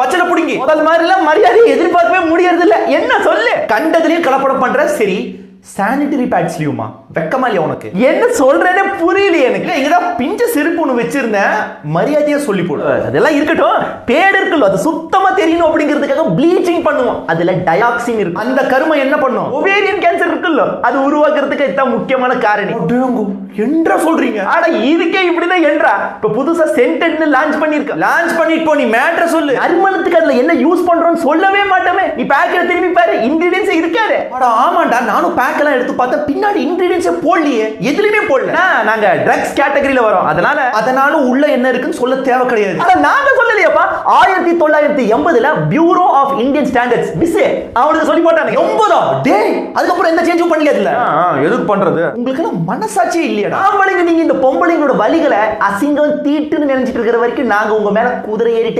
பச்சளை புடிங்கி முதல் மாதிரி எல்லாம் மரியாதையை எதிர்பார்க்கவே முடியறது இல்ல. என்ன சொல்லு? கண்டதுலயும் கலப்படம் பண்ற. சரி, சானிட்டரி பேட்ஸ்லயுமா? வெக்கமா இல்லையா உனக்கு? என்ன சொல்றேன்னு புரியலையே எனக்கு. இங்கதான் பிஞ்ச செருப்பு ஒண்ணு வச்சிருந்தேன், மரியாதையா சொல்லி போடு. அதெல்லாம் இருக்கட்டும், பேடு இருக்குல்ல, அது சுத்தமா தெரியணும் அப்படிங்கிறதுக்காக ப்ளீச்சிங் பண்ணுவோம். அதுல டயாக்சின் இருக்கு. அந்த கருமை என்ன பண்ணும்? ஒவேரியன் கேன்சர் இருக்குல்ல, அது உருவாக்குறதுக்கு இதுதான் முக்கியமான காரணி. என்றா சொல்றீங்க? ஆனா இதுக்கே இப்படிதான் என்றா. இப்ப புதுசா சென்டெட்னு லான்ச் பண்ணிருக்க. லான்ச் பண்ணிட்டு போ, நீ மேட்டர் சொல்லு. நறுமணத்துக்கு அதுல என்ன யூஸ் பண்றோம்னு சொல்லவே மாட்டோமே. நீ பேக்கெட்ல திரும்பி பாரு, இன்கிரிடியன்ஸ் இருக்காரு. அட ஆமாண்டா, நானும் பேக் எல்லாம் எடுத்து பார்த்தா பின்னாடி இன்கிரிடியன்ஸ் போடலையே, எதுலயுமே போடல. நாங்க ட்ரக்ஸ் கேட்டகரியில வரோம். அதனால உள்ள என்ன இருக்குன்னு சொல்ல தேவை கிடையாது. அத நாங்க சொல்லலையாப்பா. 1980ல பியூரோ ஆஃப் இந்தியன் ஸ்டாண்டர்ட்ஸ் பிஸ் அவங்களுக்கு சொல்லி போட்டாங்க. 80 டேய், அதுக்கப்புறம் எந்த சேஞ்சும் பண்ணல. இதுல எதுக்கு பண்றது? உங்களுக்கு எல்லாம் மனசாட்சியே இல்லையாடா? ஆம்பளைங்க, நீங்க இந்த பொம்பளைங்களோட வலிகளை அசிங்கம் தீட்டுன்னு நினைச்சிட்டு இருக்கிற வரைக்கும் நாங்க உங்க மேல குதிரை ஏறிட்டு